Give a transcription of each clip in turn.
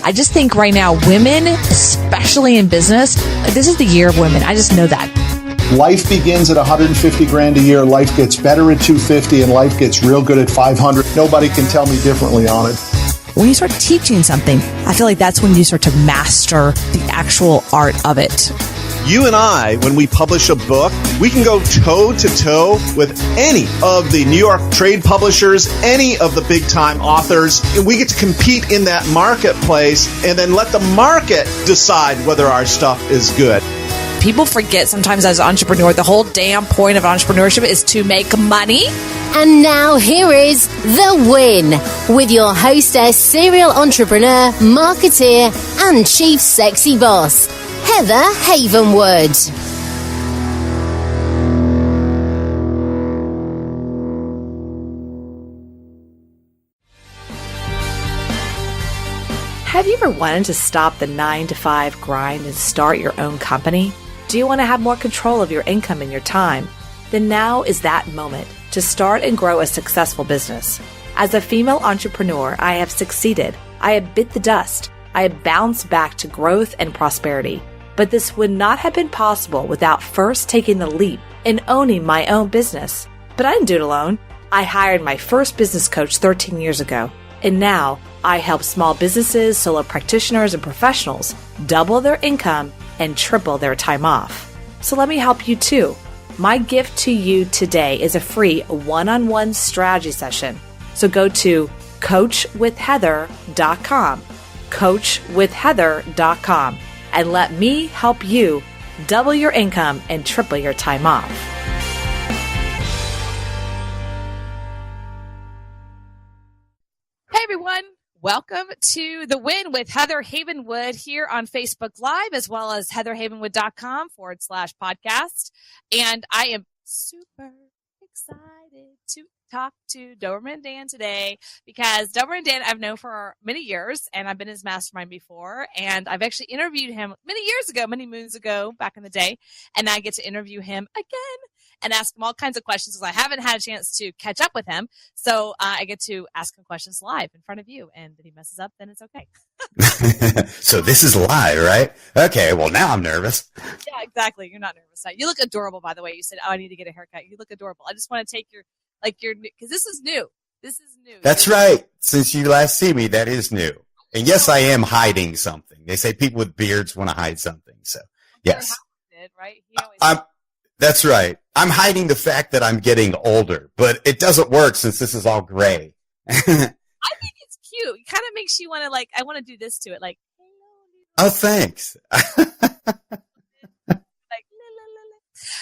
I just think right now, women, especially in business, this is the year of women. I just know that. Life begins at 150 grand a year. Life gets better at 250 and life gets real good at 500. Nobody can tell me differently on it. When you start teaching something, I feel like that's when you start to master the actual art of it. You and I, when we publish a book, we can go toe to toe with any of the New York trade publishers, any of the big time authors, and we get to compete in that marketplace and then let the market decide whether our stuff is good. People forget sometimes as an entrepreneur, the whole damn point of entrepreneurship is to make money. And now here is The Win with your hostess, serial entrepreneur, marketeer, and chief sexy boss, Heather Havenwood. Have you ever wanted to stop the 9-to-5 grind and start your own company? Do you want to have more control of your income and your time? Then now is that moment to start and grow a successful business. As a female entrepreneur, I have succeeded. I have bit the dust. I have bounced back to growth and prosperity. But this would not have been possible without first taking the leap and owning my own business. But I didn't do it alone. I hired my first business coach 13 years ago. And now I help small businesses, solo practitioners, and professionals double their income and triple their time off. So let me help you too. My gift to you today is a free one-on-one strategy session. So go to coachwithheather.com, coachwithheather.com, and let me help you double your income and triple your time off. Hey everyone. Welcome to The Win with Heather Havenwood here on Facebook Live, as well as heatherhavenwood.com/podcast. And I am super excited to talk to Doberman Dan today because Doberman Dan I've known for many years, and I've been his mastermind before. And I've actually interviewed him many years ago, many moons ago, back in the day. And I get to interview him again and ask him all kinds of questions because I haven't had a chance to catch up with him. So I get to ask him questions live in front of you. And if he messes up, then it's okay. So this is live, right? Okay, well, now I'm nervous. Yeah, exactly. You're not nervous. You look adorable, by the way. You said, oh, I need to get a haircut. You look adorable. I just want to take your because this is new. This is new. That's right. Since you last see me, that is new. And yes, I am hiding something. They say people with beards want to hide something. So, yes. Did, right? He always That's right. I'm hiding the fact that I'm getting older, but it doesn't work since this is all gray. I think it's cute. It kind of makes you want to I want to do this to it. Oh, thanks.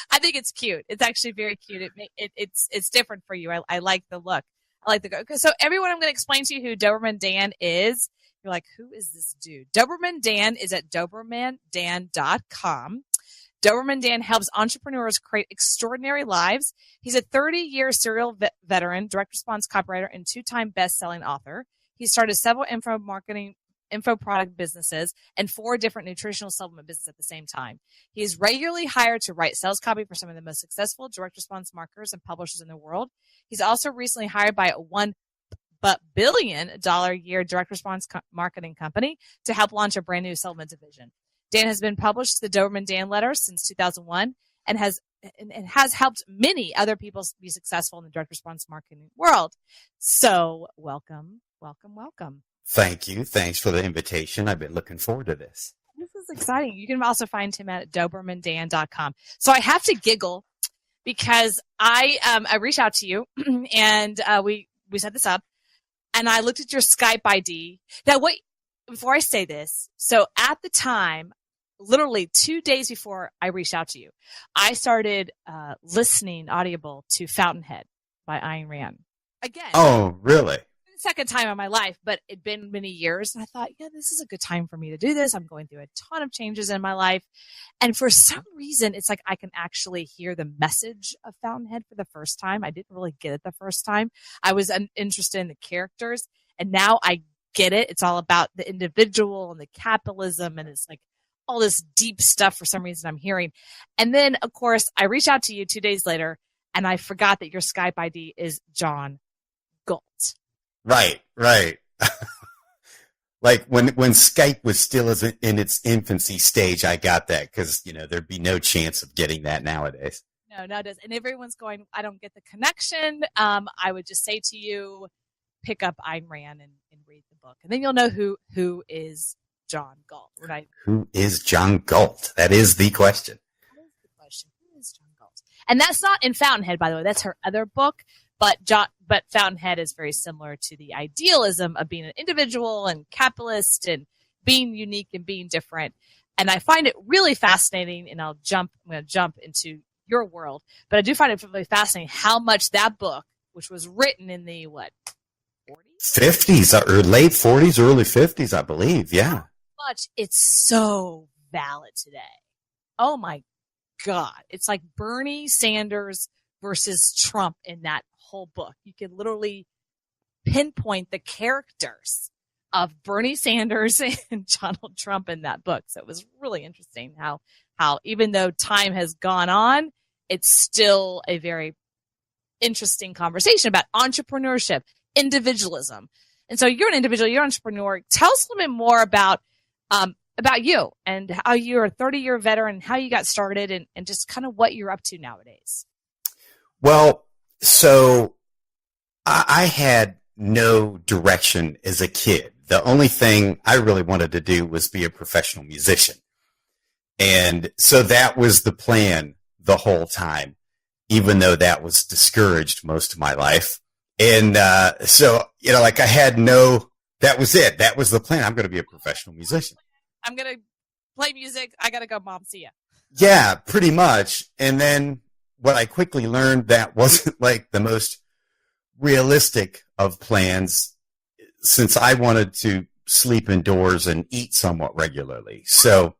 I think it's cute. It's actually very cute. It's different for you. I like the look. I like the so everyone, I'm going to explain to you who Doberman Dan is. You're like, who is this dude? Doberman Dan is at dobermandan.com. Doberman Dan helps entrepreneurs create extraordinary lives. He's a 30-year serial veteran, direct response copywriter, and 2-time best-selling author. He started several info product businesses and 4 different nutritional supplement businesses at the same time. He is regularly hired to write sales copy for some of the most successful direct response marketers and publishers in the world. He's also recently hired by a $1 billion a year direct response marketing company to help launch a brand new supplement division. Dan has been published the Doberman Dan letter since 2001 and has helped many other people be successful in the direct response marketing world. So welcome. Thank you. Thanks for the invitation. I've been looking forward to this. This is exciting. You can also find him at dobermandan.com. So I have to giggle because I reached out to you and we set this up and I looked at your Skype ID. Now before I say this, so at the time, literally 2 days before I reached out to you, I started listening audible to Fountainhead by Ayn Rand. Again. Oh, really? Second time in my life, but it'd been many years. And I thought, yeah, this is a good time for me to do this. I'm going through a ton of changes in my life. And for some reason, it's like I can actually hear the message of Fountainhead for the first time. I didn't really get it the first time. I was interested in the characters, and now I get it. It's all about the individual and the capitalism, and it's like all this deep stuff for some reason I'm hearing. And then, of course, I reached out to you 2 days later, and I forgot that your Skype ID is John Galt. Right. Like when Skype was still in its infancy stage, I got that because, there'd be no chance of getting that nowadays. No, it does. And everyone's going, I don't get the connection. I would just say to you, pick up Ayn Rand and read the book. And then you'll know who is John Galt, right? Who is John Galt? That is the question. That is the question. Who is John Galt? And that's not in Fountainhead, by the way. That's her other book. But Fountainhead is very similar to the idealism of being an individual and capitalist and being unique and being different. And I find it really fascinating, and I'm going to jump into your world, but I do find it really fascinating how much that book, which was written in the 50s or late 40s, early 50s, I believe. Yeah. Much it's so valid today. Oh my God. It's like Bernie Sanders versus Trump in that whole book. You can literally pinpoint the characters of Bernie Sanders and Donald Trump in that book. So it was really interesting how even though time has gone on, it's still a very interesting conversation about entrepreneurship, individualism. And so you're an individual, you're an entrepreneur. Tell us a little bit more about you and how you're a 30-year veteran, how you got started, and just kind of what you're up to nowadays. Well, so I had no direction as a kid. The only thing I really wanted to do was be a professional musician. And so that was the plan the whole time, even though that was discouraged most of my life. And so, I had that was it. That was the plan. I'm going to be a professional musician. I'm going to play music. I got to go, Mom. See ya. Yeah, pretty much. And then what I quickly learned, that wasn't like the most realistic of plans, since I wanted to sleep indoors and eat somewhat regularly. So,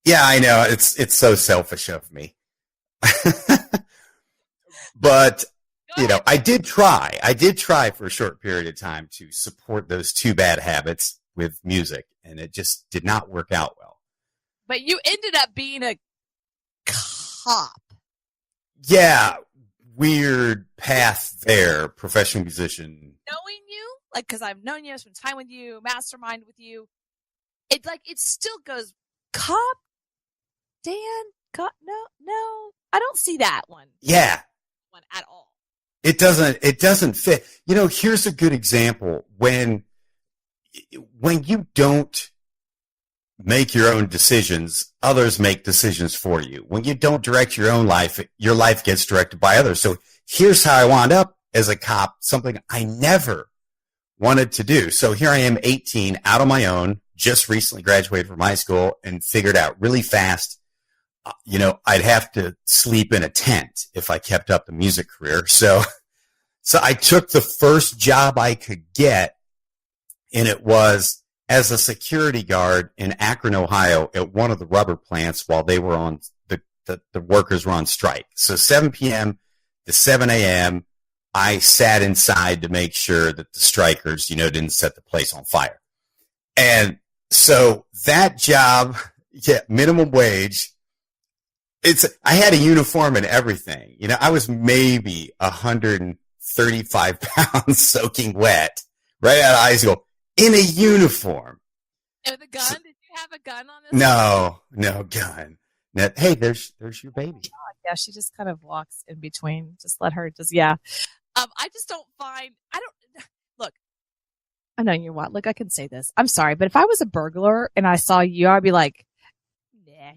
yeah, I know it's so selfish of me. But, I did try for a short period of time to support those two bad habits with music, and it just did not work out well. But you ended up being a cop. Yeah, weird path there, professional musician. Knowing you, because I've known you, I spent time with you, mastermind with you, it still goes, cop, Dan, cop, no, I don't see that one. Yeah. One at all. It doesn't fit. Here's a good example. When you don't make your own decisions, others make decisions for you. When you don't direct your own life, your life gets directed by others. So here's how I wound up as a cop, something I never wanted to do. So here I am, 18, out on my own, just recently graduated from high school, and figured out really fast, I'd have to sleep in a tent if I kept up the music career. So I took the first job I could get, and it was as a security guard in Akron, Ohio, at one of the rubber plants while they were on the workers were on strike. So 7 p.m. to 7 a.m., I sat inside to make sure that the strikers, didn't set the place on fire. And so that job, minimum wage. I had a uniform and everything. I was maybe 135 pounds soaking wet right out of high school in a uniform. And the gun? So, did you have a gun on this? No gun. Now, hey, there's your baby. Oh, yeah, she just kind of walks in between. Just let her yeah. I just don't find, look, I know you want, look, I can say this. I'm sorry, but if I was a burglar and I saw you, I'd be like, nah,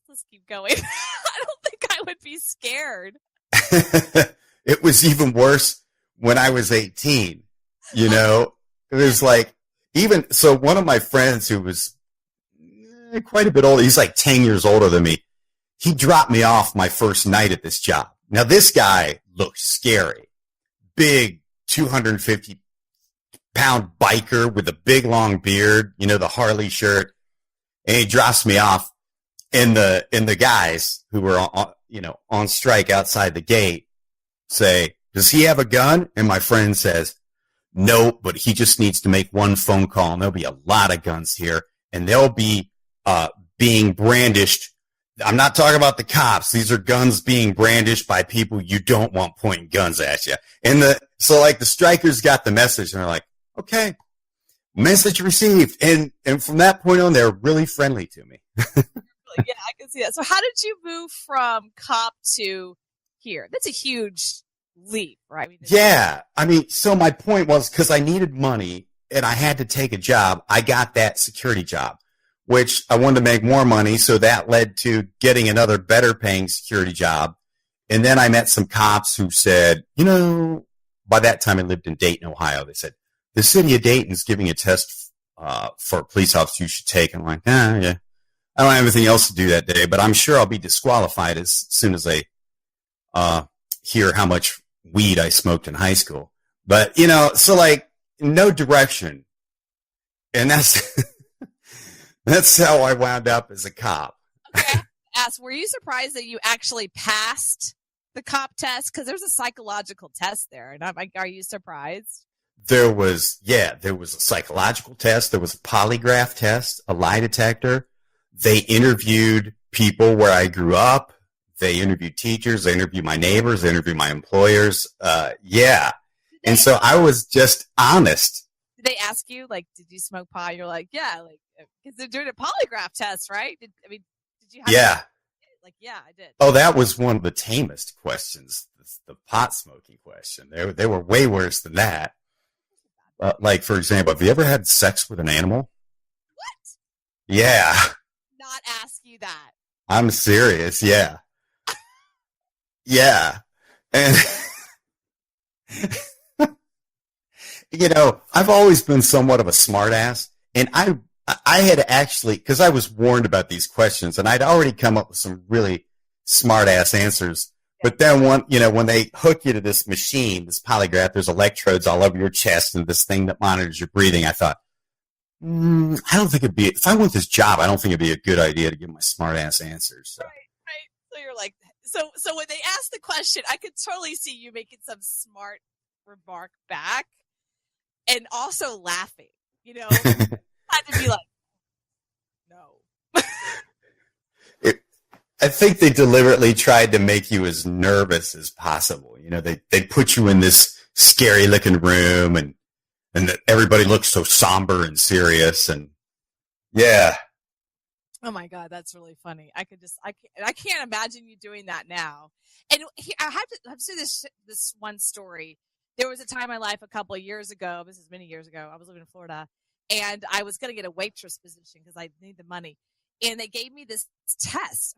let's keep going. I don't think I would be scared. It was even worse when I was 18. It was like, so one of my friends who was quite a bit older, he's like 10 years older than me. He dropped me off my first night at this job. Now this guy looked scary. Big 250-pound biker with a big long beard, the Harley shirt. And he drops me off. And the guys who were on strike outside the gate say, "Does he have a gun?" And my friend says, "No, but he just needs to make one phone call, and there'll be a lot of guns here, and they'll be being brandished. I'm not talking about the cops. These are guns being brandished by people you don't want pointing guns at you." And so the strikers got the message, and they're like, "Okay." Message received. And from that point on, they're really friendly to me. Yeah, I can see that. So how did you move from cop to here? That's a huge leap, right? So my point was, because I needed money and I had to take a job, I got that security job, which I wanted to make more money. So that led to getting another better paying security job. And then I met some cops who said, by that time I lived in Dayton, Ohio. They said, the city of Dayton's giving a test for a police officer you should take. I'm like, yeah. I don't have anything else to do that day, but I'm sure I'll be disqualified as soon as I hear how much weed I smoked in high school. But, so like no direction. And that's that's how I wound up as a cop. Okay. Were you surprised that you actually passed the cop test? Because there's a psychological test there. And I'm like, are you surprised? There was a psychological test. There was a polygraph test, a lie detector. They interviewed people where I grew up. They interviewed teachers. They interviewed my neighbors. They interviewed my employers. And so I was just honest. Did they ask you, like, did you smoke pot? You're like, yeah, like, because they're doing a polygraph test, right? Did you have Yeah. Like, yeah, I did. Oh, that was one of the tamest questions, the pot smoking question. They were way worse than that. Like, for example, have you ever had sex with an animal? What? Yeah. Not ask you that. I'm serious. Yeah. Yeah. And, I've always been somewhat of a smartass, and I had actually, because I was warned about these questions, and I'd already come up with some really smart-ass answers. But then when they hook you to this machine, this polygraph, there's electrodes all over your chest and this thing that monitors your breathing. I thought, I don't think if I want this job, I don't think it'd be a good idea to give my smart-ass answers. So. Right. So you're like, so when they ask the question, I could totally see you making some smart remark back and also laughing, had to be like, no. I think they deliberately tried to make you as nervous as possible. They put you in this scary looking room and everybody looks so somber and serious. And yeah. Oh my God, that's really funny. I can't imagine you doing that now. And I have to say this one story. There was a time in my life a couple of years ago, this is many years ago, I was living in Florida, and I was going to get a waitress position because I need the money. And they gave me this test.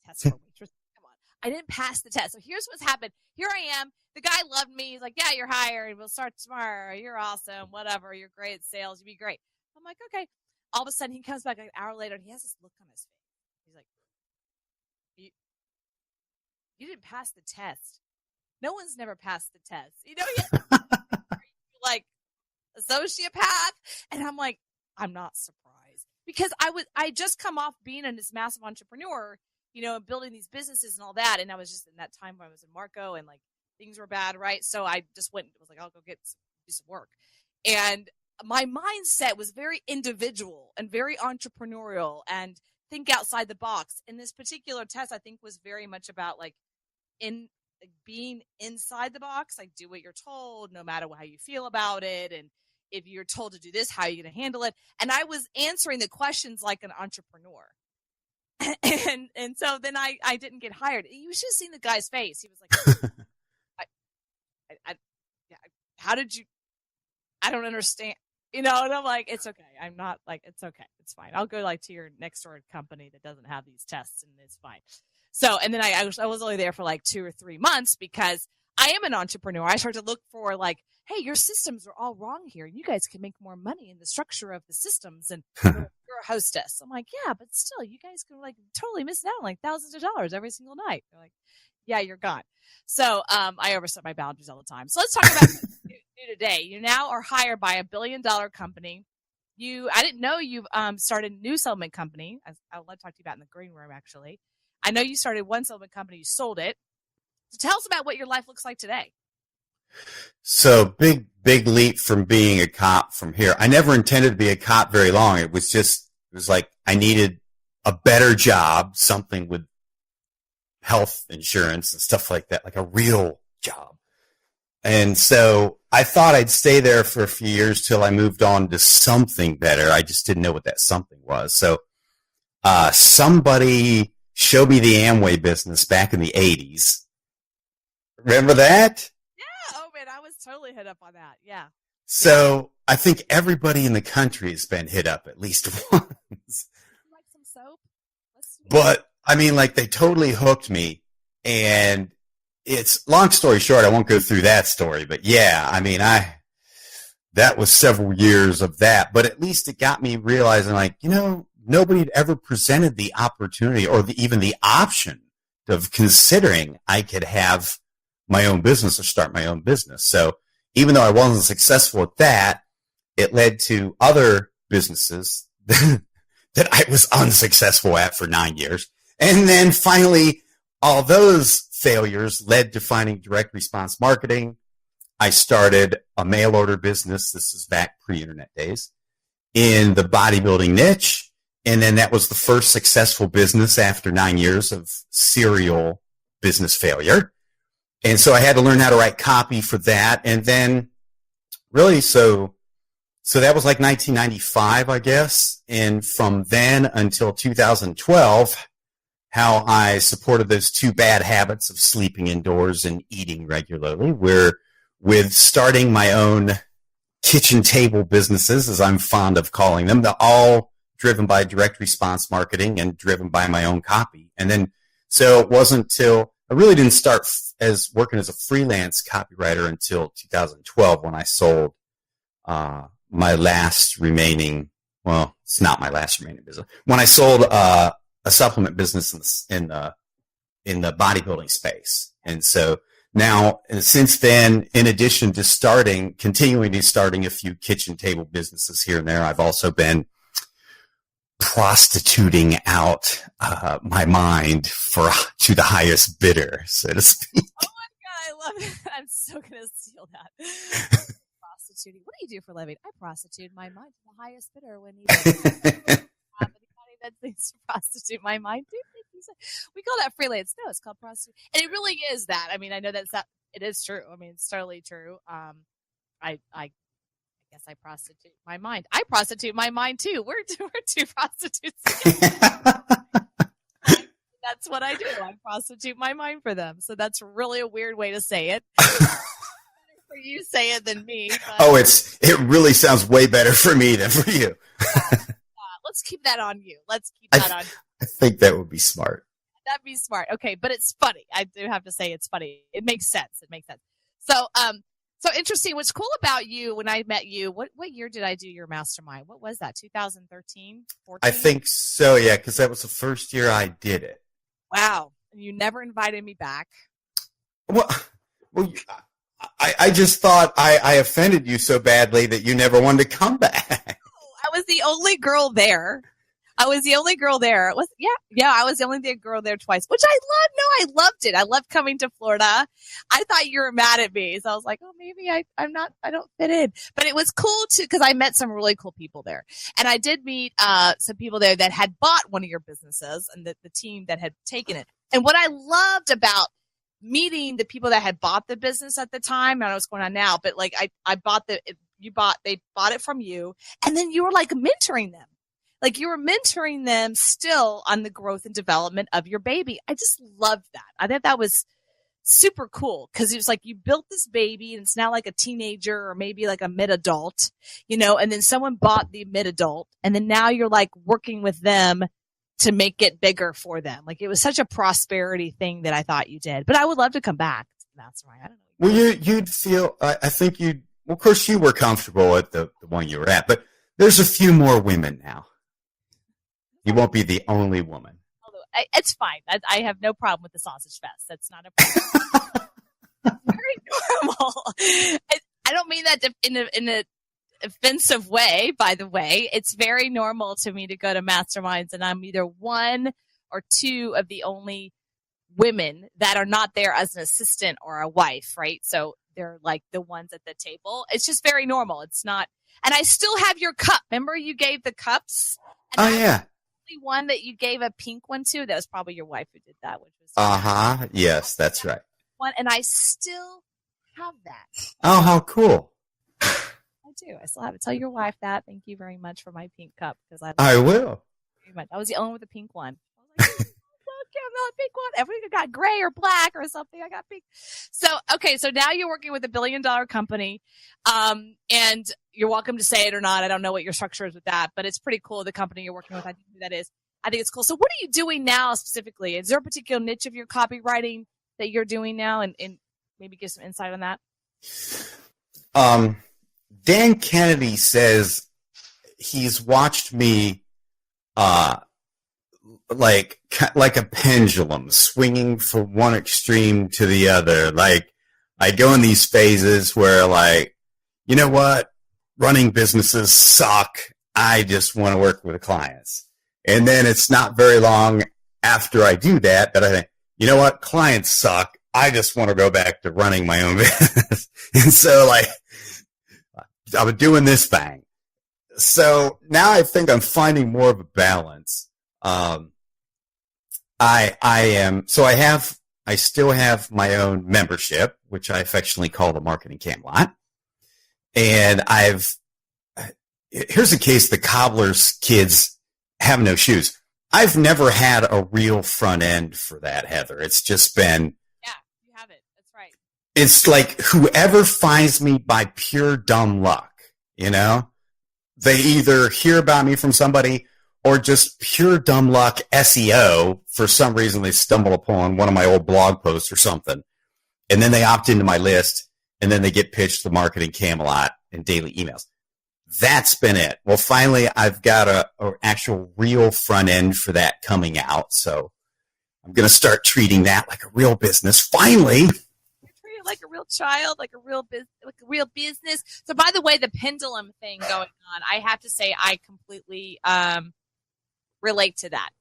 Test for waitress. Come on. I didn't pass the test. So here's what's happened. Here I am. The guy loved me. He's like, yeah, you're hired. We'll start tomorrow. You're awesome. Whatever. You're great at sales. You'll be great. I'm like, okay. All of a sudden, he comes back an hour later, and he has this look on his face. He's like, you didn't pass the test. No one's never passed the test. Like, a sociopath? And I'm like, I'm not surprised. Because I just come off being this massive entrepreneur, and building these businesses and all that. And I was just in that time when I was in Marco and like things were bad, right? So I just was like, I'll go do some work. And my mindset was very individual and very entrepreneurial and think outside the box. And this particular test, I think, was very much about being inside the box. Like, do what you're told, no matter how you feel about it. And if you're told to do this, how are you going to handle it? And I was answering the questions like an entrepreneur. And so then I didn't get hired. You should have seen the guy's face. He was like, how did you, I don't understand, and I'm like, it's okay. I'm not like, it's okay. It's fine. I'll go to your next door company that doesn't have these tests and it's fine. So, and then I was only there for 2 or 3 months because I am an entrepreneur. I started to look for hey, your systems are all wrong here. You guys can make more money in the structure of the systems, and you're a hostess. I'm like, yeah, but still, you guys can totally miss out on thousands of dollars every single night. They're like, yeah, you're gone. So I overstep my boundaries all the time. So let's talk about you today. You now are hired by $1 billion company. I didn't know you've started a new settlement company. I'll talk to you about in the green room, actually. I know you started one settlement company. You sold it. So tell us about what your life looks like today. So big leap from being a cop from here. I never intended to be a cop very long. It was like I needed a better job, something with health insurance and stuff like that, like a real job. And so I thought I'd stay there for a few years till I moved on to something better. I just didn't know what that something was. So somebody showed me the Amway business back in the 80s. Remember that? Yeah. Oh, man, I was totally hit up on that. Yeah. So I think everybody in the country has been hit up at least once. Like some soap? But, I mean, like, they totally hooked me. And it's, long story short, I won't go through that story. But, yeah, I mean, that was several years of that. But at least it got me realizing, like, nobody had ever presented the opportunity or even the option of considering I could have my own business or start my own business. So even though I wasn't successful at that, it led to other businesses that I was unsuccessful at for 9 years. And then finally, all those failures led to finding direct response marketing. I started a mail order business. This is back pre-internet days in the bodybuilding niche. And then that was the first successful business after 9 years of serial business failure. And so I had to learn how to write copy for that. And then really, so that was like 1995, I guess. And from then until 2012, how I supported those two bad habits of sleeping indoors and eating regularly, where with starting my own kitchen table businesses, as I'm fond of calling them, they're all driven by direct response marketing and driven by my own copy. And then, so it wasn't until I really didn't start as working as a freelance copywriter until 2012 when I sold my last remaining, well, it's not my last remaining business. When I sold a supplement business in the bodybuilding space. And so now, since then, in addition to continuing to starting a few kitchen table businesses here and there, I've also been prostituting out my mind to the highest bidder, so to speak. Oh my God, I love it. I'm so going to steal that. Prostituting. What do you do for a living? I prostitute my mind to the highest bidder when needed. Anybody that thinks to prostitute my mind, we call that freelance. No, it's called prostitute. And it really is that. I mean, I know that's not, it is true. I mean, it's totally true. I guess I prostitute my mind. I prostitute my mind too. We're two prostitutes. That's what I do. I prostitute my mind for them. So that's really a weird way to say it. Better for you say it than me. But, it really sounds way better for me than for you. Let's keep that on you. I think that would be smart. That'd be smart. Okay, but it's funny. I do have to say it's funny. It makes sense. So interesting. What's cool about you when I met you, what year did I do your mastermind? What was that? 2013, 14? I think so, yeah, because that was the first year I did it. Wow. And you never invited me back. Well, I just thought I offended you so badly that you never wanted to come back. I was the only girl there. I was the only girl there. I was the only girl there twice, which I loved. No, I loved it. I loved coming to Florida. I thought you were mad at me. So I was like, oh, maybe I don't fit in. But it was cool too, because I met some really cool people there. And I did meet some people there that had bought one of your businesses and the team that had taken it. And what I loved about meeting the people that had bought the business at the time, I don't know what's going on now, but like they bought it from you, and then you were like mentoring them. Like you were mentoring them still on the growth and development of your baby. I just loved that. I thought that was super cool because it was like you built this baby and it's now like a teenager or maybe like a mid-adult, and then someone bought the mid-adult and then now you're like working with them to make it bigger for them. Like it was such a prosperity thing that I thought you did. But I would love to come back to the Mastermind. I don't know. Well, you'd feel, I think well, of course you were comfortable at the one you were at, but there's a few more women now. You won't be the only woman. It's fine. I have no problem with the sausage fest. That's not a problem. Very normal. I don't mean that in an offensive way, by the way. It's very normal to me to go to masterminds, and I'm either one or two of the only women that are not there as an assistant or a wife, right? So they're like the ones at the table. It's just very normal. It's not. And I still have your cup. Remember you gave the cups? And yeah. One that you gave a pink one to, that was probably your wife who did that, which was yes, that's right. One, and I still have that. Oh, how cool. I do. I still have it. Tell your wife that. Thank you very much for my pink cup because I will. Very much. I was the only one with a pink one. I was like, look, I'm not a pink one. Everybody got gray or black or something. I got pink. So, okay. So now you're working with $1 billion company. And you're welcome to say it or not. I don't know what your structure is with that, but it's pretty cool. The company you're working with, I think who that is. I think it's cool. So what are you doing now specifically? Is there a particular niche of your copywriting that you're doing now? And maybe give some insight on that. Dan Kennedy says he's watched me like a pendulum swinging from one extreme to the other. Like I go in these phases where like, you know what? Running businesses suck. I just want to work with clients. And then it's not very long after I do that I think, you know what? Clients suck. I just want to go back to running my own business. And so like, I'm doing this thing. So now I think I'm finding more of a balance. I still have my own membership, which I affectionately call the Marketing Camelot. And here's a case, the cobbler's kids have no shoes. I've never had a real front end for that, Heather. It's just been. Yeah, you have it. That's right. It's like whoever finds me by pure dumb luck, you know, they either hear about me from somebody or just pure dumb luck SEO. For some reason, they stumble upon one of my old blog posts or something. And then they opt into my list and then they get pitched the Marketing Camelot and daily emails. That's been it. Well, finally, I've got an actual real front end for that coming out. So I'm going to start treating that like a real business. Finally. You're treating it like a real child, like a real business. So by the way, the pendulum thing going on, I have to say I completely relate to that.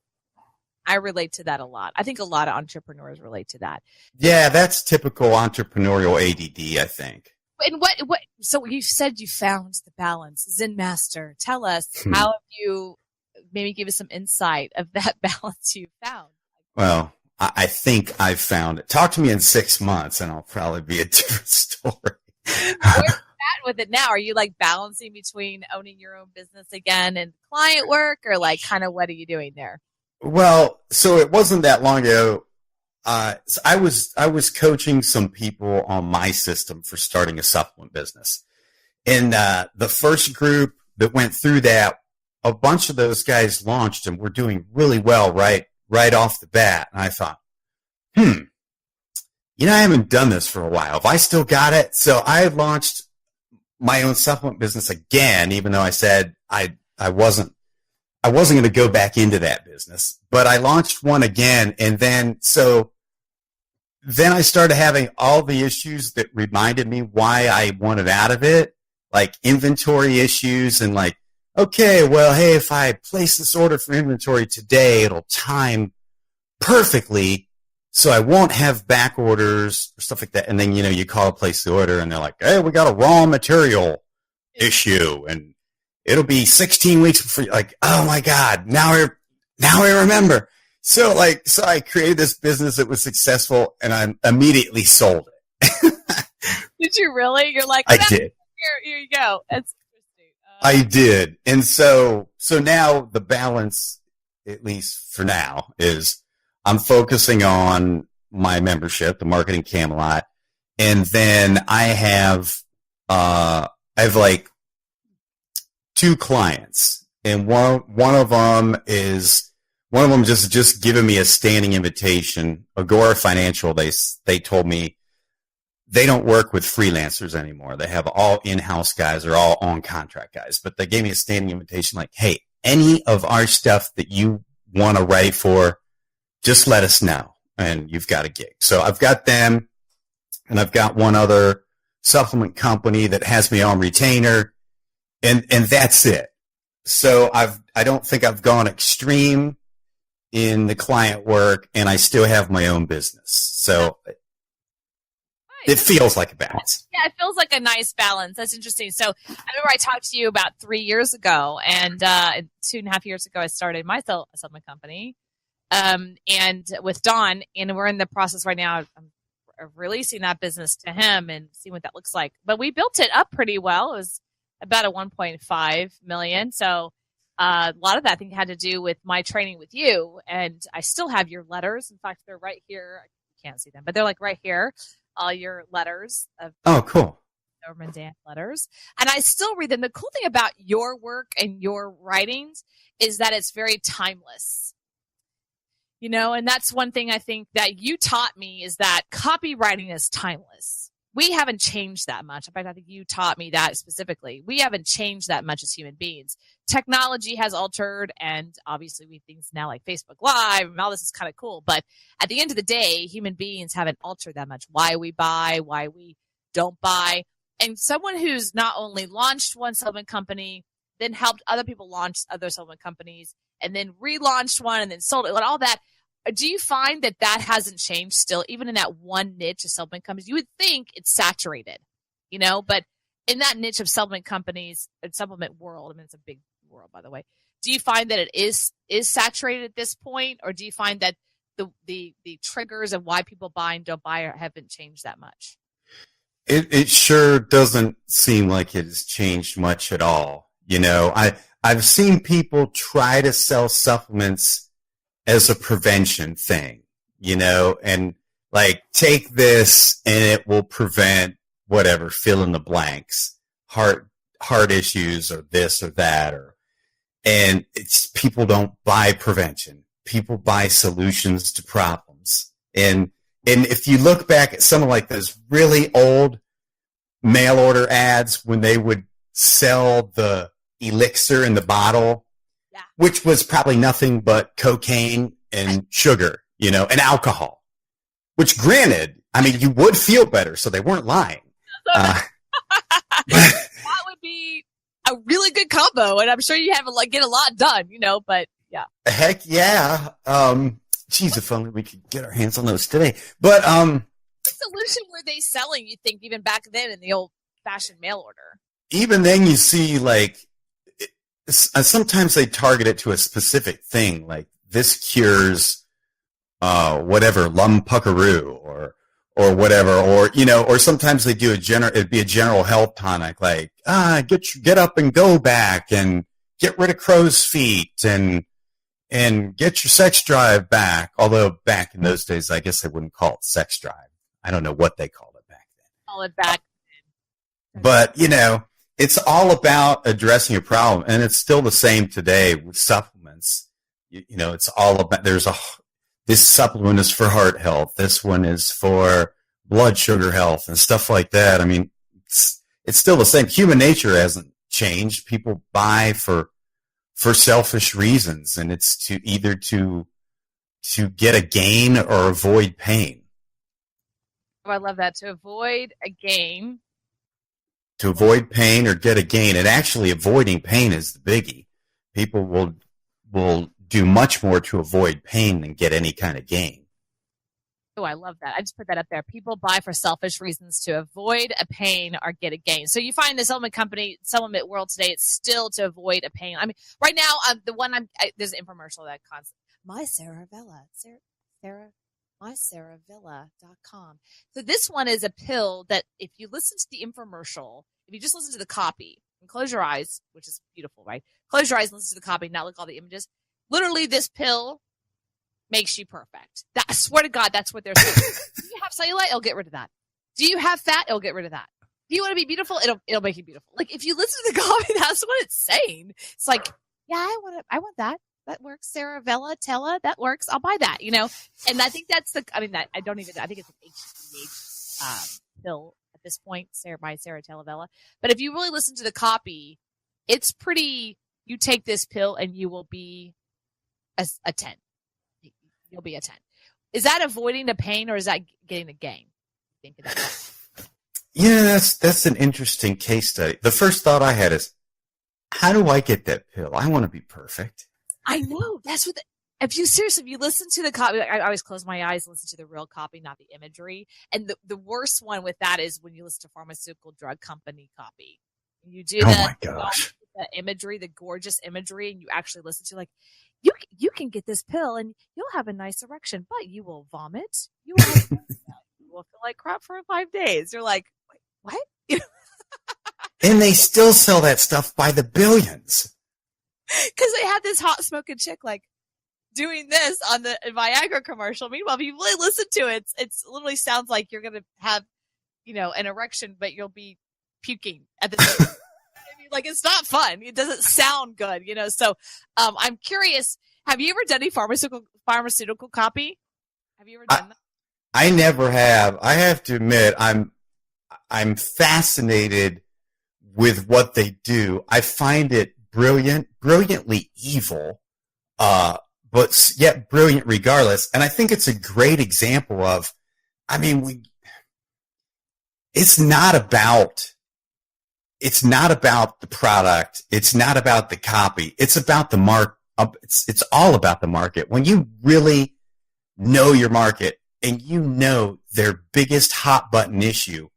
I relate to that a lot. I think a lot of entrepreneurs relate to that. Yeah, that's typical entrepreneurial ADD, I think. And what? So you said you found the balance, Zen Master. Tell us how have you maybe give us some insight of that balance you found. Well, I think I've found it. Talk to me in 6 months, and I'll probably be a different story. Where's that with it now? Are you like balancing between owning your own business again and client work, or like kind of what are you doing there? Well, so it wasn't that long ago. So I was coaching some people on my system for starting a supplement business. And the first group that went through that, a bunch of those guys launched and were doing really well right off the bat. And I thought, I haven't done this for a while. Have I still got it? So I launched my own supplement business again, even though I said I wasn't going to go back into that business, but I launched one again. And then I started having all the issues that reminded me why I wanted out of it, like inventory issues and like, okay, well, hey, if I place this order for inventory today, it'll time perfectly. So I won't have back orders or stuff like that. And then, you call place the order and they're like, hey, we got a raw material issue and it'll be 16 weeks before you're like, oh my God, now I remember. So I created this business that was successful and I immediately sold it. Did you really? You're like, I did. Here you go. That's interesting. I did. And so now the balance, at least for now, is I'm focusing on my membership, the Marketing Camelot. And then I have like 2 clients, and one of them just giving me a standing invitation. Agora Financial, they told me they don't work with freelancers anymore. They have all in-house guys or all on contract guys, but they gave me a standing invitation like, hey, any of our stuff that you want to write for, just let us know and you've got a gig. So I've got them, and I've got one other supplement company that has me on retainer. And that's it. So I don't think I've gone extreme in the client work, and I still have my own business. So it feels like a balance. Yeah, it feels like a nice balance. That's interesting. So I remember I talked to you about 3 years ago, and 2.5 years ago I started my supplement company, and with Dawn, and we're in the process right now. I'm of releasing that business to him and seeing what that looks like. But we built it up pretty well. It was about a 1.5 million. So a lot of that I think had to do with my training with you. And I still have your letters. In fact, they're right here. You can't see them, but they're like right here. All your letters of cool. Doberman Dan letters. And I still read them. The cool thing about your work and your writings is that it's very timeless. And that's one thing I think that you taught me is that copywriting is timeless. We haven't changed that much. In fact, I think you taught me that specifically. We haven't changed that much as human beings. Technology has altered, and obviously we have things now like Facebook Live, and all this is kind of cool. But at the end of the day, human beings haven't altered that much. Why we buy, why we don't buy. And someone who's not only launched one supplement company, then helped other people launch other supplement companies, and then relaunched one and then sold it, and all that. Do you find that hasn't changed still, even in that one niche of supplement companies? You would think it's saturated, but in that niche of supplement companies, supplement world, I mean, it's a big world, by the way. Do you find that it is saturated at this point, or do you find that the triggers of why people buy and don't buy haven't changed that much? It sure doesn't seem like it has changed much at all. I've seen people try to sell supplements as a prevention thing, and like take this and it will prevent whatever, fill in the blanks, heart issues or this or that, and it's people don't buy prevention. People buy solutions to problems. And if you look back at some of like those really old mail order ads when they would sell the elixir in the bottle, which was probably nothing but cocaine and sugar, and alcohol, which granted, I mean, you would feel better. So they weren't lying. That would be a really good combo. And I'm sure you have get a lot done, but yeah. Heck yeah. Geez, if only we could get our hands on those today. But, what solution were they selling, you think, even back then in the old fashioned mail order? Even then you see sometimes they target it to a specific thing, like this cures whatever lumpuckaroo or whatever, or sometimes they do it'd be a general health tonic, like get up and go back and get rid of crow's feet and get your sex drive back. Although back in those days, I guess they wouldn't call it sex drive. I don't know what they called it back then. Call it back then. But it's all about addressing a problem, and it's still the same today with supplements. It's all about this supplement is for heart health, this one is for blood sugar health and stuff like that. I mean, it's still the same. Human nature hasn't changed. People buy for selfish reasons, and it's to either to get a gain or avoid pain. Oh, I love that. To avoid a gain. To avoid pain or get a gain. And actually avoiding pain is the biggie. People will do much more to avoid pain than get any kind of gain. Oh, I love that. I just put that up there. People buy for selfish reasons to avoid a pain or get a gain. So you find the supplement world today, it's still to avoid a pain. I mean, right now, there's an infomercial that concept. My Saravella. MySaravella.com. So this one is a pill that if you listen to the infomercial, if you just listen to the copy and close your eyes, which is beautiful, right? Close your eyes and listen to the copy, not look at all the images. Literally, this pill makes you perfect. I swear to God, that's what they're saying. Do you have cellulite? It'll get rid of that. Do you have fat? It'll get rid of that. Do you want to be beautiful? It'll make you beautiful. Like if you listen to the copy, that's what it's saying. It's like, yeah, I want that. That works. Saravella, Tella, that works. I'll buy that, And I think that's I think it's an HGH pill at this point, by Sarah Tellavella. But if you really listen to the copy, it's pretty, you take this pill and you will be a 10. You'll be a 10. Is that avoiding the pain or is that getting a gain? Think of that. Yeah, that's an interesting case study. The first thought I had is, how do I get that pill? I want to be perfect. I know. That's what if you listen to the copy, I always close my eyes and listen to the real copy, not the imagery. And the worst one with that is when you listen to pharmaceutical drug company copy. You do my gosh. The imagery, the gorgeous imagery, and you actually listen to you can get this pill and you'll have a nice erection, but you will vomit. You will will feel like crap for 5 days. You're like, wait, what? And they still sell that stuff by the billions. Because they had this hot smoking chick like doing this on the Viagra commercial. Meanwhile, if you really listen to it, it's literally sounds like you're going to have, an erection, but you'll be puking at the time. Like, it's not fun. It doesn't sound good, So, I'm curious. Have you ever done any pharmaceutical copy? Have you ever done that? I never have. I have to admit, I'm fascinated with what they do. I find it brilliantly evil, but yet brilliant regardless. And I think it's a great example of, it's not about the product. It's not about the copy. It's about the market. It's all about the market. When you really know your market and their biggest hot button issue,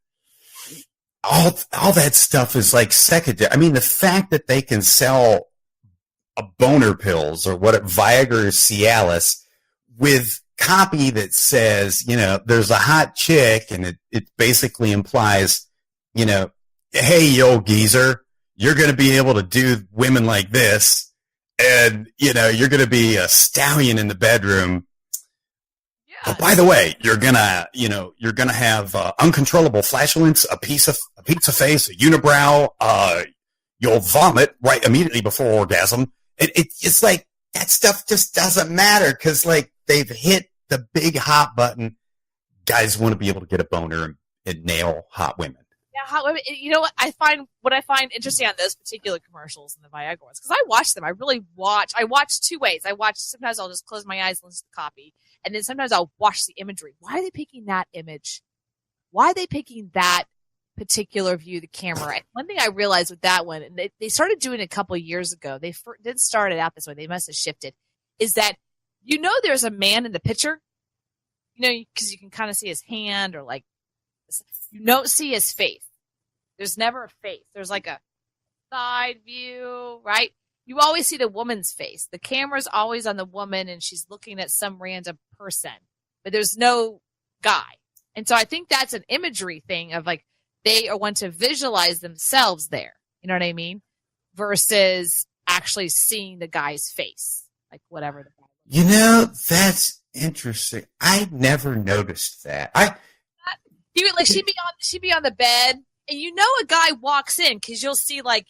all that stuff is like secondary. The fact that they can sell a boner pills or Viagra or Cialis with copy that says, there's a hot chick, and it basically implies, hey, you old geezer, you're going to be able to do women like this, and, you're going to be a stallion in the bedroom. Yeah. Oh, by the way, you're going to have uncontrollable flatulence, a pizza face, a unibrow, you'll vomit right immediately before orgasm. It's like that stuff just doesn't matter because, like, they've hit the big hot button. Guys want to be able to get a boner and nail hot women. Yeah, hot women. You know what I find interesting on those particular commercials and the Viagra ones, because I watch them. I watch two ways. Sometimes I'll just close my eyes and listen to the copy, and then sometimes I'll watch the imagery. Why are they picking that image? Why are they picking that particular view of the camera? And one thing I realized with that one, and they started doing it a couple of years ago. They didn't start it out this way. They must have shifted. Is that there's a man in the picture, because you can kind of see his hand or like you don't see his face. There's never a face. There's like a side view, right? You always see the woman's face. The camera's always on the woman and she's looking at some random person, but there's no guy. And so I think that's an imagery thing of like, they want to visualize themselves there. You know what I mean? Versus actually seeing the guy's face, like whatever the guy was. That's interesting. I never noticed that. She'd be on the bed, and a guy walks in because you'll see like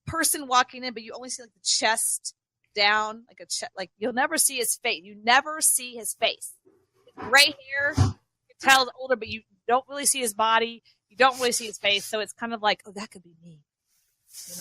person walking in, but you only see like the chest down, like like you'll never see his face. You never see his face. Gray hair, you can tell it's older, but you don't really see his body. You don't really see his face, so it's kind of like, oh, that could be me.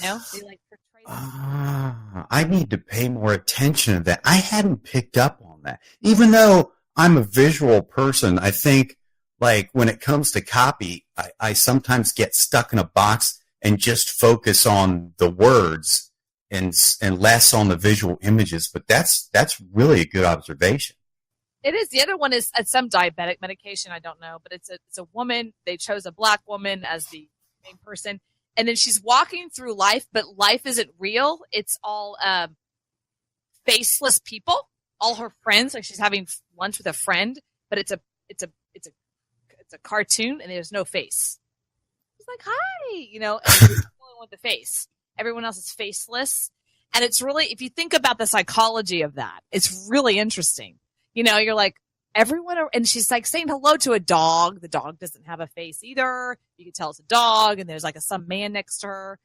They like portray that. I need to pay more attention to that. I hadn't picked up on that. Even though I'm a visual person, I think, like, when it comes to copy, I sometimes get stuck in a box and just focus on the words and less on the visual images. But that's really a good observation. It is. The other one is some diabetic medication. I don't know, but it's a woman. They chose a black woman as the main person. And then she's walking through life, but life isn't real. It's all faceless people, all her friends. Like she's having lunch with a friend, but it's a cartoon and there's no face. She's like, hi, and she's the only one with the face. Everyone else is faceless. And it's really, if you think about the psychology of that, it's really interesting. You're like, everyone, and she's like saying hello to a dog. The dog doesn't have a face either. You can tell it's a dog, and there's like some man next to her.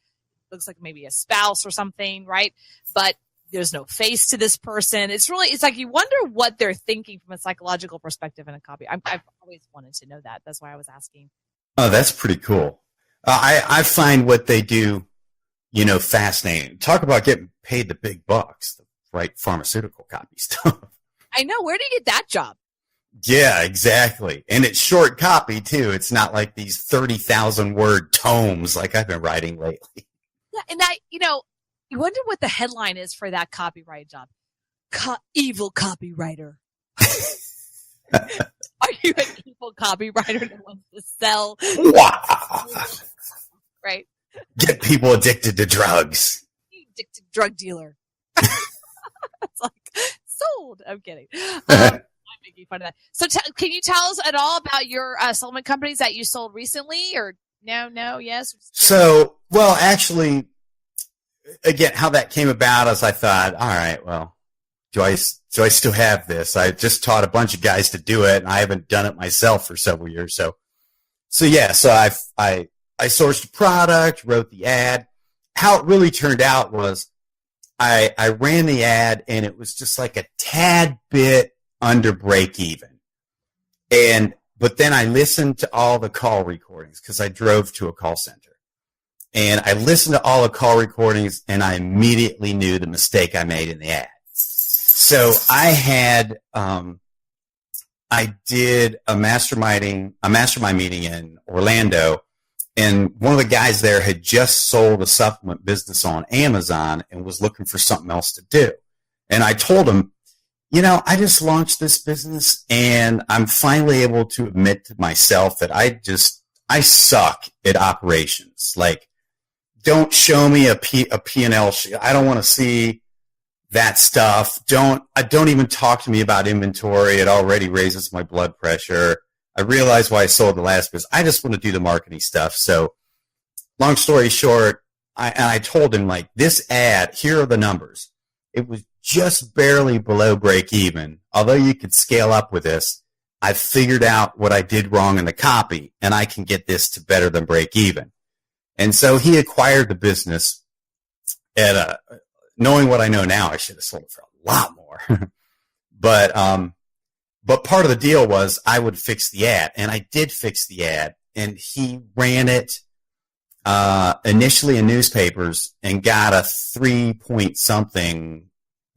Looks like maybe a spouse or something, right? But there's no face to this person. It's like you wonder what they're thinking from a psychological perspective in a copy. I've always wanted to know that. That's why I was asking. Oh, that's pretty cool. I find what they do, fascinating. Talk about getting paid the big bucks, the right pharmaceutical copy stuff. I know. Where do you get that job? Yeah, exactly. And it's short copy, too. It's not like these 30,000 word tomes like I've been writing lately. Yeah, and you wonder what the headline is for that copyright job. Evil copywriter. Are you an evil copywriter that wants to sell? Right. Get people addicted to drugs. You addicted drug dealer. It's like, sold. I'm kidding. I'm making fun of that. So can you tell us at all about your supplement companies that you sold recently, or no, yes? So, well, actually, again, how that came about is I thought, all right, well, do I still have this? I just taught a bunch of guys to do it, and I haven't done it myself for several years. So I sourced a product, wrote the ad. How it really turned out was I ran the ad, and it was just like a tad bit under break even. But then I listened to all the call recordings because I drove to a call center. And I listened to all the call recordings, and I immediately knew the mistake I made in the ad. So I did a mastermind meeting in Orlando, and one of the guys there had just sold a supplement business on Amazon and was looking for something else to do. And I told him, I just launched this business, and I'm finally able to admit to myself that I suck at operations. Like, don't show me a P&L sheet. I don't want to see that stuff. Don't even talk to me about inventory. It already raises my blood pressure. I realize why I sold the last business. I just want to do the marketing stuff. So long story short, I told him, like, this ad, here are the numbers. It was just barely below break even. Although you could scale up with this, I figured out what I did wrong in the copy, and I can get this to better than break even. And so he acquired the business at knowing what I know now, I should have sold it for a lot more. But part of the deal was I would fix the ad, and I did fix the ad, and he ran it initially in newspapers and got a 3-point-something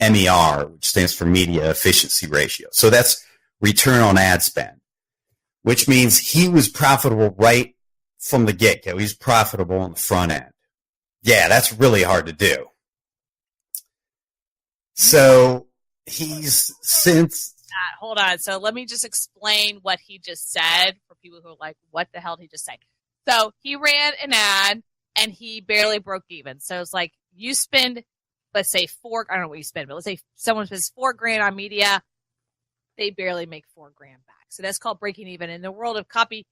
MER, which stands for media efficiency ratio. So that's return on ad spend, which means he was profitable right from the get-go. He's profitable on the front end. Yeah, that's really hard to do. So he's since... Hold on. So let me just explain what he just said for people who are like, what the hell did he just say? So he ran an ad, and he barely broke even. So it's like you spend, let's say I don't know what you spend, but let's say someone spends $4,000 on media, they barely make $4,000 back. So that's called breaking even. In the world of copy,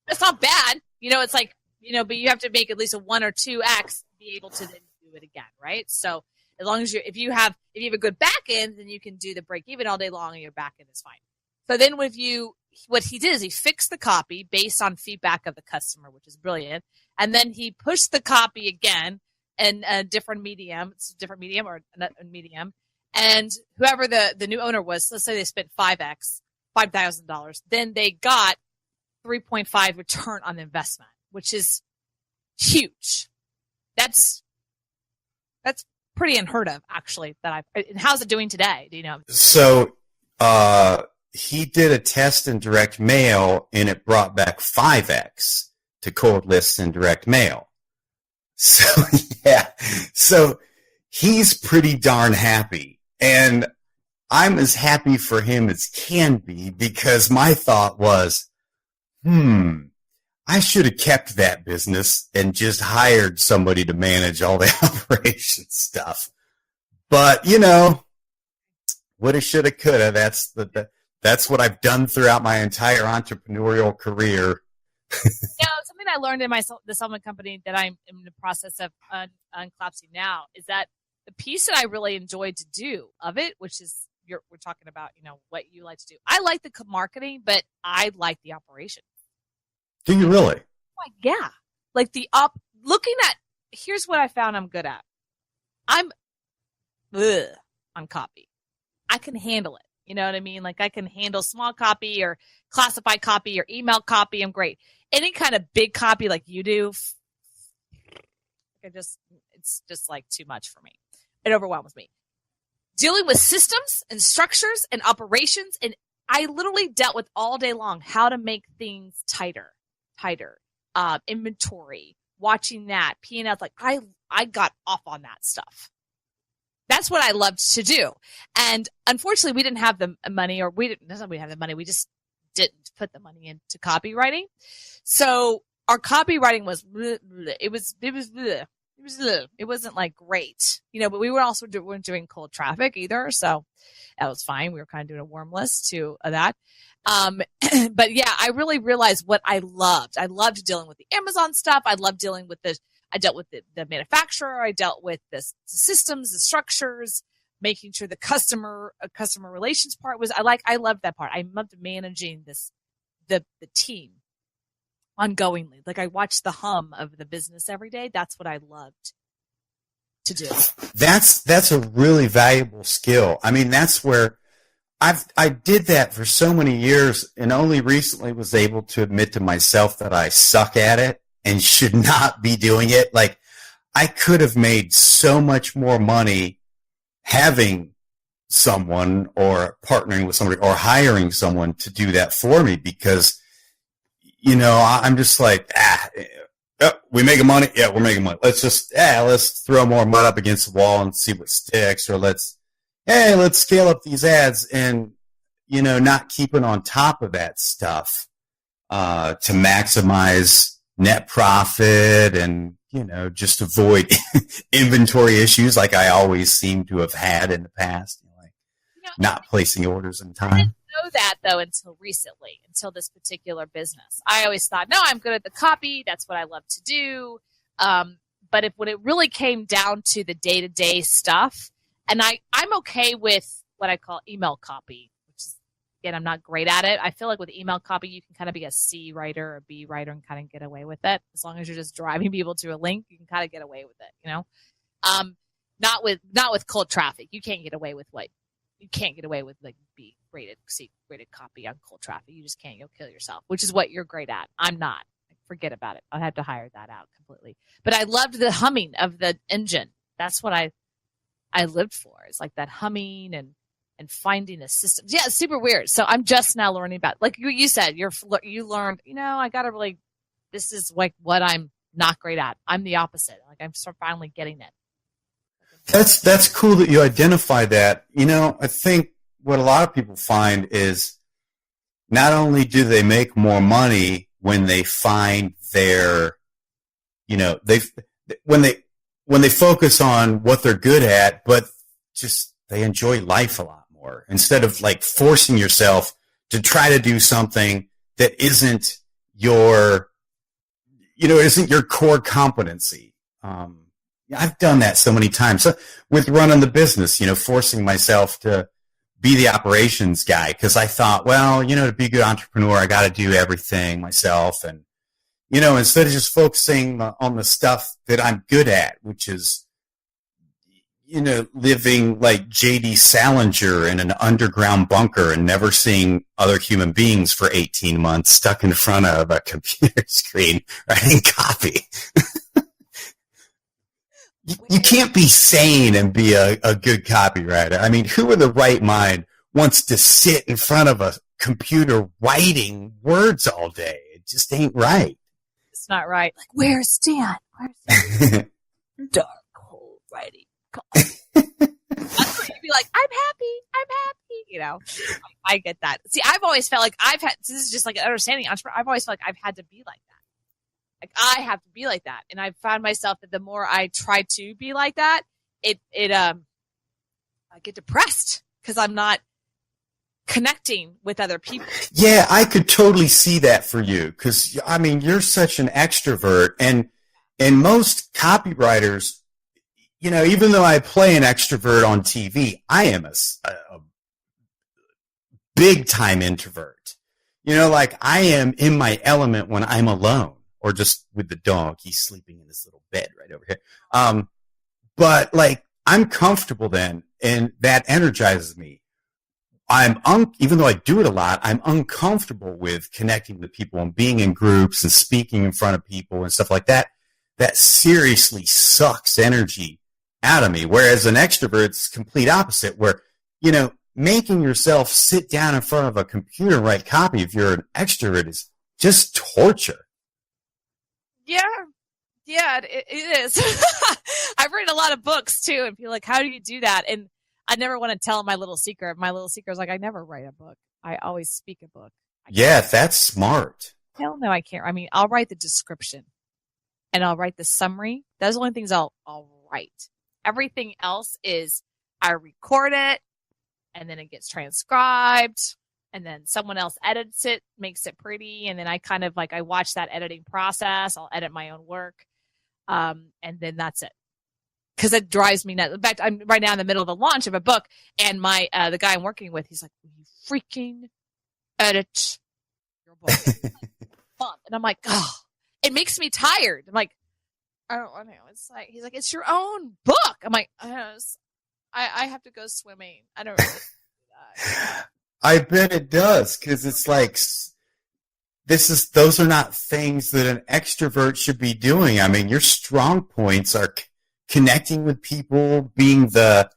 that's not bad. It's like, but you have to make at least a 1 or 2x to be able to then do it again, right? So as long as if you have a good back end, then you can do the break even all day long, and your back end is fine. So then what he did is he fixed the copy based on feedback of the customer, which is brilliant. And then he pushed the copy again in a different medium. It's a different medium or a medium. And whoever the new owner was, let's say they spent $5,000, then they got 3.5 return on the investment, which is huge. That's pretty unheard of, actually. And how's it doing today? Do you know? So he did a test in direct mail, and it brought back 5x to cold lists in direct mail. So yeah, so he's pretty darn happy, and I'm as happy for him as can be, because my thought was, I should have kept that business and just hired somebody to manage all the operation stuff. But, woulda, shoulda, coulda. That's what I've done throughout my entire entrepreneurial career. Something I learned in the supplement company that I'm in the process of uncollapsing now is that the piece that I really enjoyed to do of it, which is we're talking about, what you like to do. I like the marketing, but I like the operation. Do you really? Yeah. Like here's what I found I'm good at. I'm on copy. I can handle it. You know what I mean? Like, I can handle small copy or classified copy or email copy. I'm great. Any kind of big copy like you do, it's just like too much for me. It overwhelms me. Dealing with systems and structures and operations, and I literally dealt with all day long how to make things tighter, inventory, watching that, P&L. Like, I got off on that stuff. That's what I loved to do. And unfortunately, we didn't have the money, or we didn't have the money. We just didn't put the money into copywriting. So our copywriting was, it was, It wasn't like great, but we were also weren't doing cold traffic either. So that was fine. We were kind of doing a warm list to that. But yeah, I really realized what I loved. I loved dealing with the Amazon stuff. I loved dealing with I dealt with the manufacturer. I dealt with the systems, the structures, making sure the customer relations part was, I loved that part. I loved managing the team ongoingly. Like I watched the hum of the business every day. That's what I loved to do. That's a really valuable skill. I mean, that's where I did that for so many years and only recently was able to admit to myself that I suck at it and should not be doing it. Like I could have made so much more money having someone or partnering with somebody or hiring someone to do that for me because, I'm just like, we making money? Yeah, we're making money. Let's throw more mud up against the wall and see what sticks, or let's scale up these ads and, not keeping on top of that stuff, to maximize net profit and, just avoid inventory issues like I always seem to have had in the past, not placing orders in time. I didn't know that though until recently, until this particular business. I always thought, no, I'm good at the copy. That's what I love to do. But when it really came down to the day-to-day stuff, and I'm okay with what I call email copy, which is, again, I'm not great at it. I feel like with email copy, you can kind of be a C writer or a B writer and kind of get away with it. As long as you're just driving people to a link, you can kind of get away with it, Not with cold traffic. You can't get away with like B rated, C rated copy on cold traffic. You just can't. You'll kill yourself, which is what you're great at. I'm not. Forget about it. I'll have to hire that out completely. But I loved the humming of the engine. That's what I lived for. It's like that humming and finding a system. Yeah, it's super weird. So I'm just now learning about, like you said, you learned, I got to really, this is like what I'm not great at. I'm the opposite. Like I'm finally getting it. That's cool that you identify that. I think what a lot of people find is not only do they make more money when they find their, when they focus on what they're good at, but just they enjoy life a lot more instead of like forcing yourself to try to do something that isn't your core competency. I've done that so many times. So with running the business, forcing myself to be the operations guy because I thought, well, to be a good entrepreneur, I got to do everything myself. And, instead of just focusing on the stuff that I'm good at, which is, living like J.D. Salinger in an underground bunker and never seeing other human beings for 18 months stuck in front of a computer screen writing copy. You can't be sane and be a good copywriter. I mean, who in the right mind wants to sit in front of a computer writing words all day? It just ain't right. It's not right. Like, where's Dan? Dark hole writing. That's where you'd be like, I'm happy. I get that. See, I've always felt like this is just like an understanding entrepreneur. I've always felt like I've had to be like that. Like I have to be like that. And I've found myself that the more I try to be like that, I get depressed because I'm not connecting with other people. Yeah, I could totally see that for you because, I mean, you're such an extrovert. And most copywriters, even though I play an extrovert on TV, I am a big-time introvert. Like I am in my element when I'm alone. Or just with the dog. He's sleeping in his little bed right over here. But like, I'm comfortable then, and that energizes me. Even though I do it a lot, I'm uncomfortable with connecting with people and being in groups and speaking in front of people and stuff like that. That seriously sucks energy out of me. Whereas an extrovert's complete opposite, where, making yourself sit down in front of a computer and write copy if you're an extrovert is just torture. Yeah, it is. I've read a lot of books too and feel like, how do you do that? And I never want to tell my little secret. My little secret is like, I never write a book. I always speak a book. Yeah, that's smart. Hell no, I can't. I mean, I'll write the description. and I'll write the summary. Those are the only things I'll write. Everything else is I record it, and then it gets transcribed, and then someone else edits it, makes it pretty, and then I kind of like, I watch that editing process. I'll edit my own work, and then that's it. Because it drives me nuts. In fact, I'm right now in the middle of the launch of a book, and my the guy I'm working with, he's like, "Will you freaking edit your book?" And I'm like, "Oh, it makes me tired." I'm like, "I don't want to." It's like he's like, "It's your own book." I'm like, I have to go swimming. I don't really do that. I bet it does, because it's like those are not things that an extrovert should be doing. I mean, your strong points are connecting with people, being the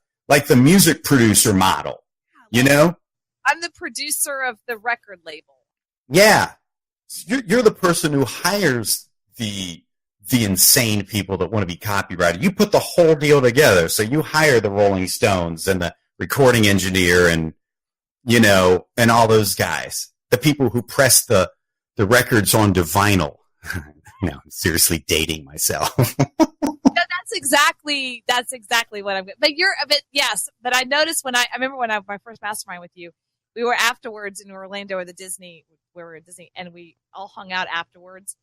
music producer model, you know? I'm the producer of the record label. Yeah. You're the person who hires the insane people that want to be copywriter. You put the whole deal together. So you hire the Rolling Stones and the recording engineer and, you know, and all those guys, the people who press the records onto vinyl. No, I'm seriously dating myself. That's exactly what I'm going. But you're a bit, yes. But I noticed I remember when my first mastermind with you, we were afterwards in Orlando at the Disney, where we were at Disney, and we all hung out afterwards.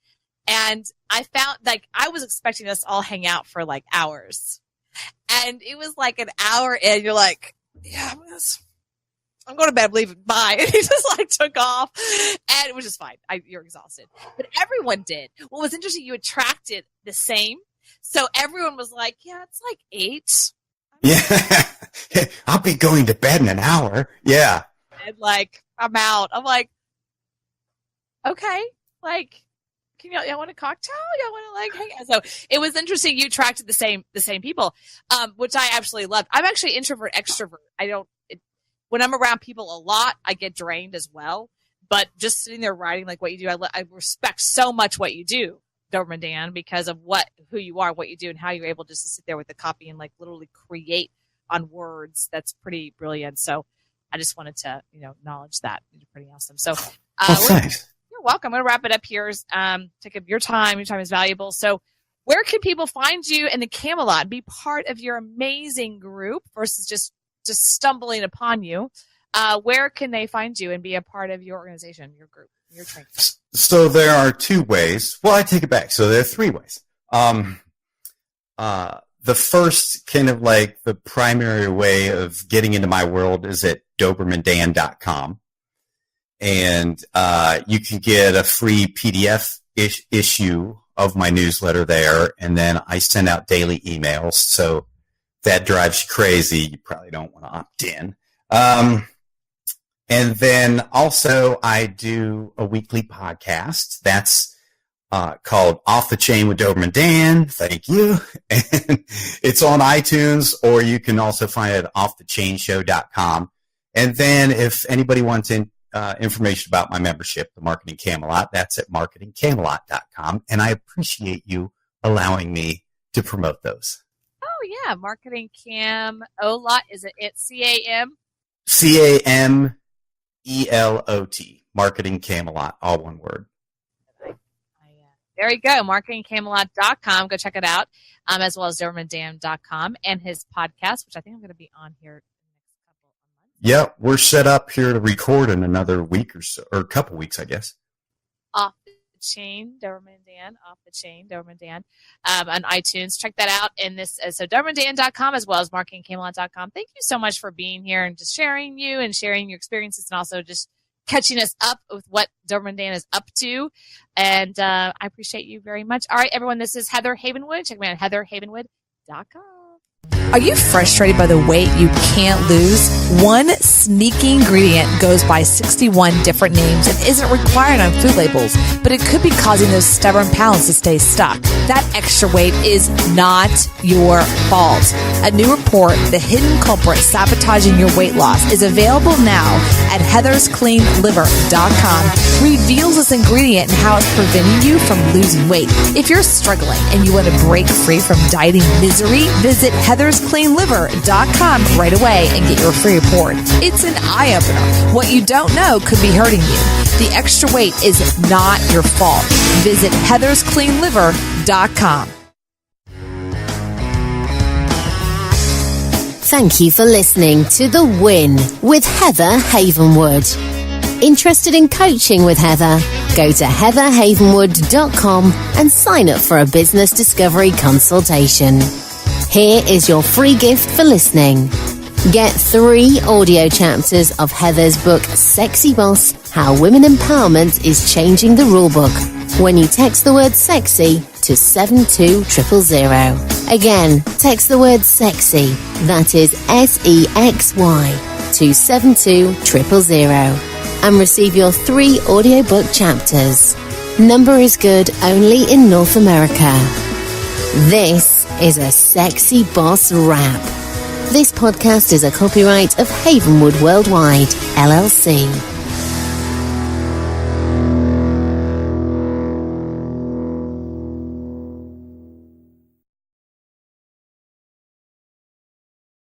And I found, like, I was expecting us all hang out for like hours, and it was like an hour, and you're like, yeah, I'm going to bed, leave it, bye. And he just like took off, and it was just fine. You're exhausted, but everyone did. What was interesting, you attracted the same. So everyone was like, yeah, it's like 8. Yeah. I'll be going to bed in an hour. Yeah. And like, I'm out. I'm like, okay, like, y'all want a cocktail? Y'all want to like hang out? So it was interesting. You attracted the same people, which I absolutely loved. I'm actually introvert, extrovert. When I'm around people a lot, I get drained as well. But just sitting there writing like what you do, I respect so much what you do, Doberman Dan, because of who you are, what you do, and how you're able just to sit there with the copy and like literally create on words. That's pretty brilliant. So I just wanted to, acknowledge that. You're pretty awesome. So thanks. You're welcome. I'm going to wrap it up here. Take up your time. Your time is valuable. So where can people find you in the Camelot and be part of your amazing group versus just stumbling upon you? Where can they find you and be a part of your organization, your group, your training? So there are 2 ways. Well, I take it back. So there are 3 ways. The first, kind of like the primary way of getting into my world, is at DobermanDan.com. And you can get a free PDF issue of my newsletter there. And then I send out daily emails. So that drives you crazy. You probably don't want to opt in. And then also I do a weekly podcast. That's called Off the Chain with Doberman Dan. Thank you. And it's on iTunes, or you can also find it at offthechainshow.com. And then if anybody wants information about my membership, the Marketing Camelot, that's at marketingcamelot.com. And I appreciate you allowing me to promote those. Oh, yeah. Marketing Camelot. Is it CAM? CAMELOT. Marketing Camelot, all one word. There you go. Marketingcamelot.com. Go check it out. As well as DobermanDan.com and his podcast, which I think I'm going to be on here in the next couple of months. Yeah, we're set up here to record in another week or so, or a couple weeks, I guess. Off the Chain, Doberman Dan. Off the Chain, Doberman Dan. On iTunes. Check that out. And so DobermanDan.com as well as MarketingCamelot.com. Thank you so much for being here and just sharing your experiences, and also just catching us up with what Doberman Dan is up to. And I appreciate you very much. All right, everyone, this is Heather Havenwood. Check me out at heatherhavenwood.com. Are you frustrated by the weight you can't lose? One sneaky ingredient goes by 61 different names and isn't required on food labels, but it could be causing those stubborn pounds to stay stuck. That extra weight is not your fault. A new report, The Hidden Culprit Sabotaging Your Weight Loss, is available now at heatherscleanliver.com. Reveals this ingredient and how it's preventing you from losing weight. If you're struggling and you want to break free from dieting misery, visit heatherscleanliver.com heatherscleanliver.com right away and get your free report. It's an eye-opener. What you don't know could be hurting you. The extra weight is not your fault. Visit heatherscleanliver.com. Thank you for listening to The Win with Heather Havenwood. Interested in coaching with Heather? Go to heatherhavenwood.com and sign up for a business discovery consultation. Here is your free gift for listening. Get 3 audio chapters of Heather's book, Sexy Boss, How Women Empowerment is Changing the Rulebook, when you text the word sexy to 72000. Again, text the word sexy, that is SEXY, to 72000 and receive your 3 audiobook chapters. Number is good only in North America. This is a Sexy Boss Wrap. This podcast is a copyright of Havenwood Worldwide, LLC.